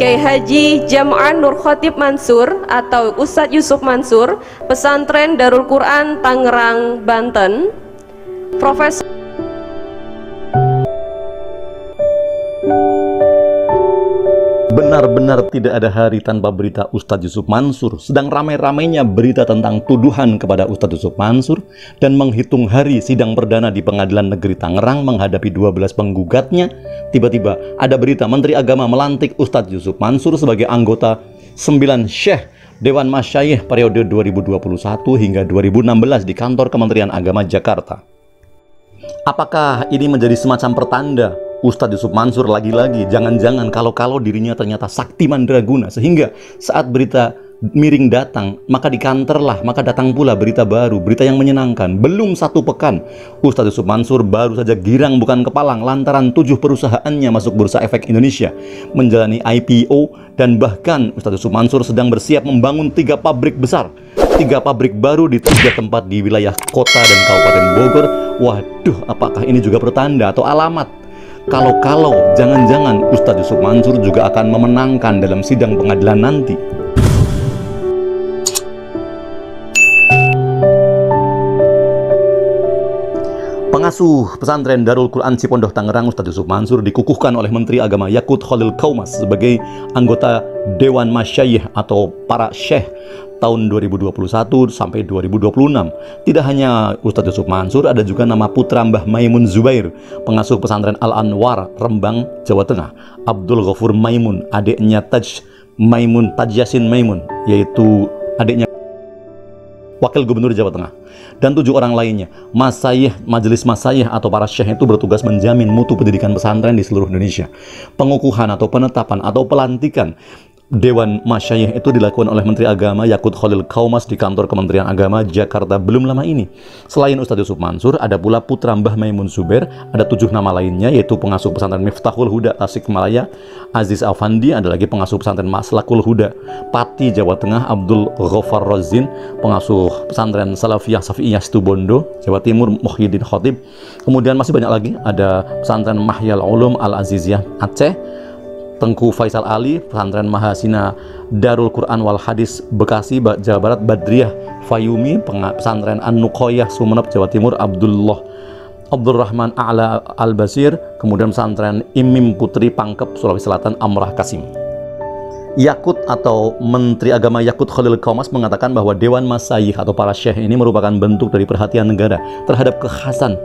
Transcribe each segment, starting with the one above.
Kiai Haji Jam'an Nur Khotib Mansur atau Ustadz Yusuf Mansur, Pesantren Darul Quran Tangerang, Banten. Profesor Benar-benar tidak ada hari tanpa berita Ustadz Yusuf Mansur. Sedang ramai-ramainya berita tentang tuduhan kepada Ustadz Yusuf Mansur dan menghitung hari sidang perdana di Pengadilan Negeri Tangerang menghadapi 12 penggugatnya. Tiba-tiba ada berita Menteri Agama melantik Ustadz Yusuf Mansur sebagai anggota 9 Syekh Dewan Masyayikh periode 2021 hingga 2016 di kantor Kementerian Agama Jakarta. Apakah ini menjadi semacam pertanda Ustadz Yusuf Mansur lagi-lagi jangan-jangan kalau dirinya ternyata sakti mandraguna, sehingga saat berita miring datang maka datang pula berita baru, berita yang menyenangkan. Belum satu pekan Ustadz Yusuf Mansur baru saja girang bukan kepalang lantaran 7 perusahaannya masuk Bursa Efek Indonesia menjalani IPO, dan bahkan Ustadz Yusuf Mansur sedang bersiap membangun 3 pabrik besar, 3 pabrik baru di 3 tempat di wilayah kota dan Kabupaten Bogor. Waduh, apakah ini juga pertanda atau alamat kalau jangan-jangan Ustadz Yusuf Mansur juga akan memenangkan dalam sidang pengadilan nanti? Pengasuh pesantren Darul Quran Cipondoh Tangerang, Ustadz Yusuf Mansur dikukuhkan oleh Menteri Agama Yakut Khalil Qaumas sebagai anggota Dewan Masyayikh atau para Syekh tahun 2021 sampai 2026. Tidak hanya Ustadz Yusuf Mansur, ada juga nama putra Mbah Maimun Zubair, pengasuh pesantren Al-Anwar, Rembang, Jawa Tengah. Abdul Ghafur Maimun, adiknya Taj Yasin Maimun, yaitu adiknya Wakil Gubernur Jawa Tengah, dan 7 orang lainnya. Majelis Masyayikh atau para syekh itu bertugas menjamin mutu pendidikan pesantren di seluruh Indonesia. Pengukuhan atau penetapan atau pelantikan Dewan Masyayikh itu dilakukan oleh Menteri Agama Yakut Khalil Qaumas di kantor Kementerian Agama Jakarta belum lama ini. Selain Ustadz Yusuf Mansur, ada pula putra Mbah Maimun Zubair, ada 7 nama lainnya, yaitu pengasuh pesantren Miftahul Huda Tasikmalaya Aziz Afandi, ada lagi pengasuh pesantren Maslakul Huda Pati Jawa Tengah Abdul Ghaffar Rozin, pengasuh pesantren Salafiyah Safiyah Situbondo Jawa Timur Muhyiddin Khotib. Kemudian masih banyak lagi, ada pesantren Mahyal Ulum Al Aziziyah Aceh, Tengku Faisal Ali, pesantren Mahasina Darul Quran Wal Hadis Bekasi Jawa Barat, Badriyah Fayumi, pesantren An-Nuqoyah Sumeneb Jawa Timur Abdurrahman A'la Al-Basir, kemudian pesantren Imim Putri Pangkep Sulawesi Selatan Amrah Kasim. Yakut atau Menteri Agama Yakut Khalil Qaumas mengatakan bahwa Dewan Masyayikh atau para syekh ini merupakan bentuk dari perhatian negara terhadap kekhasan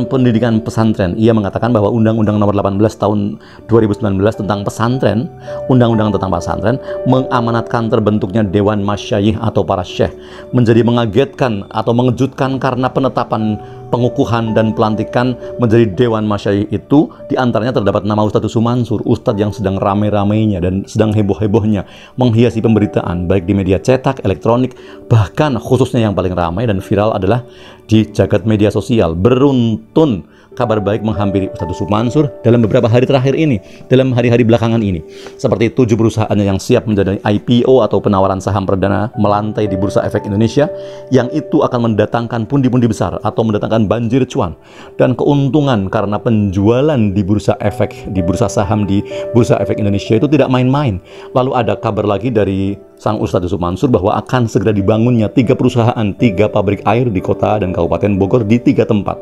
pendidikan pesantren. Ia mengatakan bahwa Undang-Undang Nomor 18 Tahun 2019 tentang pesantren, Undang-Undang tentang pesantren, mengamanatkan terbentuknya Dewan Masyayikh atau para syekh. Menjadi mengagetkan atau mengejutkan karena penetapan, pengukuhan dan pelantikan menjadi Dewan Masyayikh itu diantaranya terdapat nama Ustadz Yusuf Mansur, Ustadz yang sedang rame-ramenya dan sedang heboh-hebohnya menghiasi pemberitaan baik di media cetak, elektronik, bahkan khususnya yang paling ramai dan viral adalah di jagat media sosial. Beruntun kabar baik menghampiri Ustadz Yusuf Mansur dalam beberapa hari terakhir ini, dalam hari-hari belakangan ini, seperti 7 perusahaannya yang siap menjadi IPO atau penawaran saham perdana melantai di Bursa Efek Indonesia, yang itu akan mendatangkan pundi-pundi besar atau mendatangkan banjir cuan dan keuntungan karena penjualan di Bursa Efek, di bursa saham di Bursa Efek Indonesia itu tidak main-main. Lalu ada kabar lagi dari sang Ustadz Yusuf Mansur bahwa akan segera dibangunnya 3 perusahaan, 3 pabrik air di kota dan Kabupaten Bogor di 3 tempat.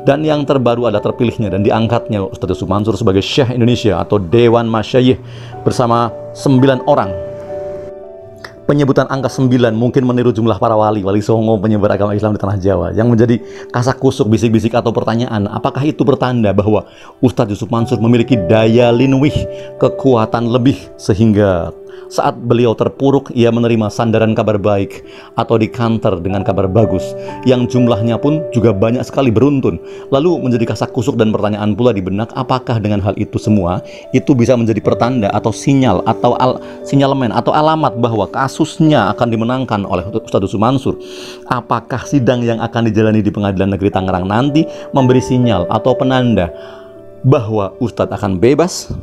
Dan yang terbaru ada terpilihnya dan diangkatnya Ustadz Yusuf Mansur sebagai Syekh Indonesia atau Dewan Masyayikh bersama 9 orang. Penyebutan angka 9 mungkin meniru jumlah para wali songo penyebar agama Islam di tanah Jawa, yang menjadi kasak-kusuk, bisik-bisik atau pertanyaan, apakah itu pertanda bahwa Ustadz Yusuf Mansur memiliki daya linwih, kekuatan lebih, sehingga saat beliau terpuruk, ia menerima sandaran kabar baik atau dikanter dengan kabar bagus, yang jumlahnya pun juga banyak sekali, beruntun. Lalu menjadi kasak kusuk dan pertanyaan pula di benak, apakah dengan hal itu semua itu bisa menjadi pertanda atau sinyal atau sinyalemen atau alamat bahwa kasusnya akan dimenangkan oleh Ustadz Yusuf Mansur? Apakah sidang yang akan dijalani di Pengadilan Negeri Tangerang nanti memberi sinyal atau penanda bahwa Ustadz akan bebas,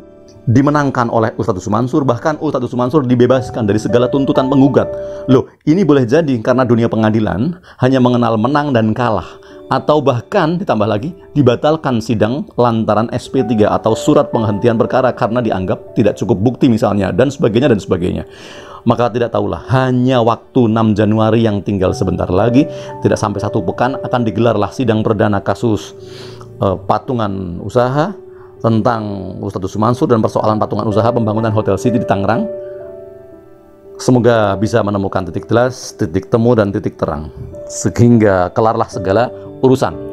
dimenangkan oleh Ustadz Yusuf Mansur, bahkan Ustadz Yusuf Mansur dibebaskan dari segala tuntutan penggugat? Loh, ini boleh jadi karena dunia pengadilan hanya mengenal menang dan kalah. atau bahkan ditambah lagi dibatalkan sidang lantaran SP3 atau surat penghentian perkara karena dianggap tidak cukup bukti misalnya, dan sebagainya. Maka tidak tahulah, hanya waktu 6 Januari yang tinggal sebentar lagi, tidak sampai 1 pekan akan digelarlah sidang perdana kasus patungan usaha tentang Ustadz Yusuf Mansur dan persoalan patungan usaha pembangunan Hotel City di Tangerang. Semoga bisa menemukan titik jelas, titik temu, dan titik terang, sehingga kelarlah segala urusan.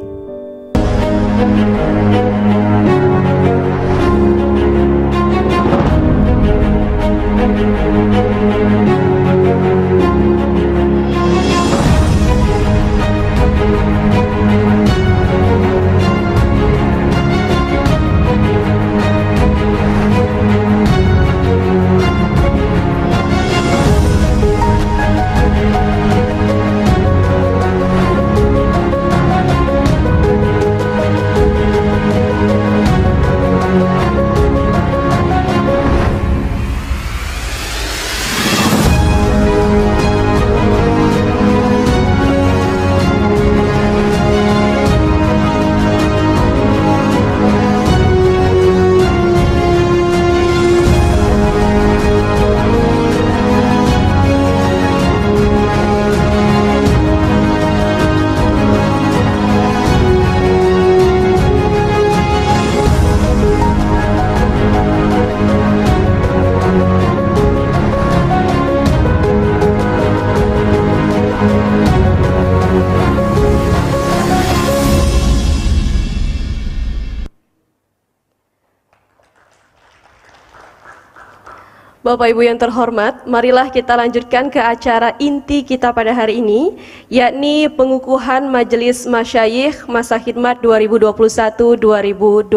Bapak Ibu yang terhormat, marilah kita lanjutkan ke acara inti kita pada hari ini, yakni pengukuhan Majelis Masyayikh Masa Khidmat 2021-2026.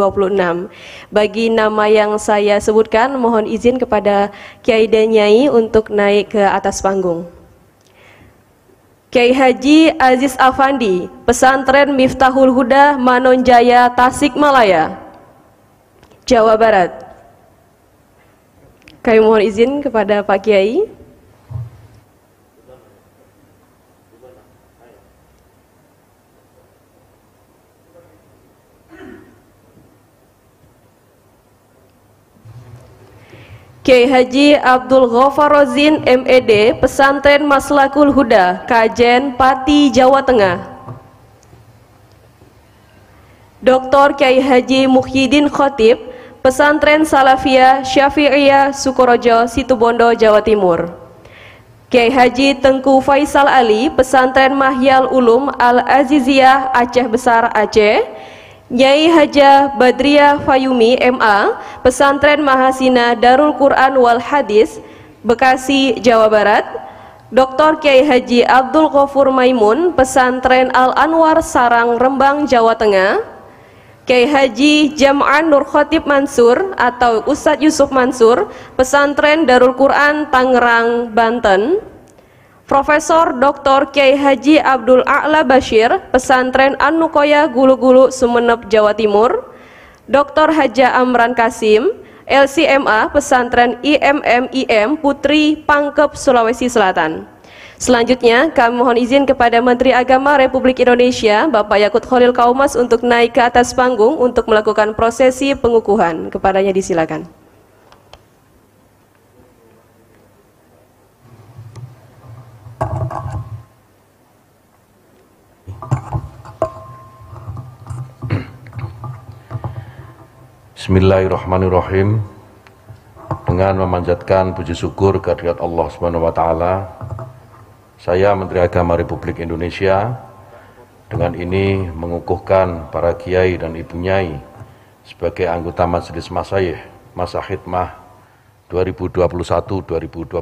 Bagi nama yang saya sebutkan, mohon izin kepada Kiai dan Nyai untuk naik ke atas panggung. Kiai Haji Aziz Afandi, Pesantren Miftahul Huda, Manonjaya, Tasikmalaya, Jawa Barat. Kami mohon izin kepada Pak Kiai. Kiai Haji Abdul Ghafarozin MED, Pesantren Maslakul Huda, Kajen, Pati, Jawa Tengah. Dr. Kiai Haji Muhyiddin Khotib, Pesantren Salafiyah Syafi'iyah Sukorojo, Situbondo, Jawa Timur. Kiai Haji Tengku Faisal Ali, Pesantren Mahyal Ulum Al-Aziziyah, Aceh Besar, Aceh. Nyai Haja Badriah Fayumi MA, Pesantren Mahasina Darul Quran Wal Hadis, Bekasi, Jawa Barat. Dr. Kiai Haji Abdul Ghafur Maimun, Pesantren Al-Anwar Sarang, Rembang, Jawa Tengah. Kiai Haji Jam'an Nur Khatib Mansur atau Ustadz Yusuf Mansur, Pesantren Darul Quran Tangerang, Banten. Profesor Dr. Kiai Haji Abdul A'la Bashir, Pesantren An-Nukoya Gulu-Gulu, Sumeneb, Jawa Timur. Dr. Haja Amran Kasim, LCMA, Pesantren IMMIM Putri, Pangkep, Sulawesi Selatan. Selanjutnya, kami mohon izin kepada Menteri Agama Republik Indonesia, Bapak Yakut Khalil Kaumas, untuk naik ke atas panggung untuk melakukan prosesi pengukuhan. Kepadanya disilakan. Bismillahirrahmanirrahim. Dengan memanjatkan puji syukur kehadirat Allah Subhanahu wa taala, saya Menteri Agama Republik Indonesia dengan ini mengukuhkan para kiai dan ibu nyai sebagai anggota Majelis Masyayikh Masa Khidmah 2021-2026.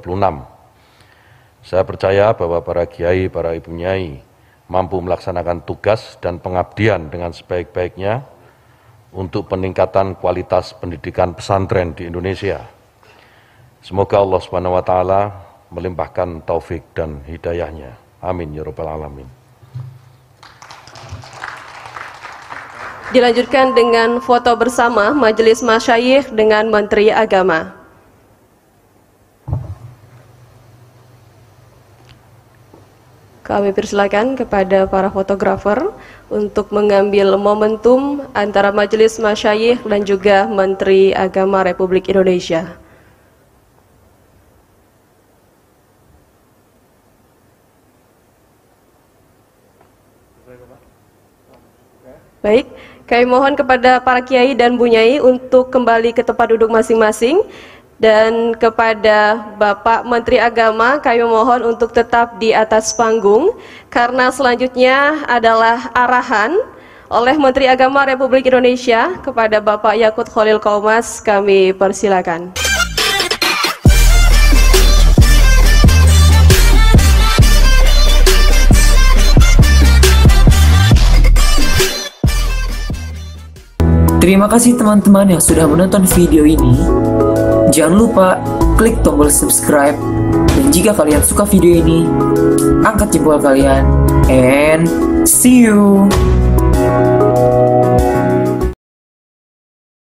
Saya percaya bahwa para kiai, para ibu nyai mampu melaksanakan tugas dan pengabdian dengan sebaik-baiknya untuk peningkatan kualitas pendidikan pesantren di Indonesia. Semoga Allah Subhanahu wa taala melimpahkan taufik dan hidayahnya. Amin ya rabbal alamin. Dilanjutkan dengan foto bersama Majelis Masyayikh dengan Menteri Agama. Kami persilakan kepada para fotografer untuk mengambil momentum antara Majelis Masyayikh dan juga Menteri Agama Republik Indonesia. Baik, kami mohon kepada para kiai dan bunyai untuk kembali ke tempat duduk masing-masing. Dan kepada Bapak Menteri Agama kami mohon untuk tetap di atas panggung, karena selanjutnya adalah arahan oleh Menteri Agama Republik Indonesia kepada Bapak Yakut Khalil Qaumas. Kami persilakan. Terima kasih teman-teman yang sudah menonton video ini. Jangan lupa klik tombol subscribe, dan jika kalian suka video ini, angkat jempol kalian, and see you.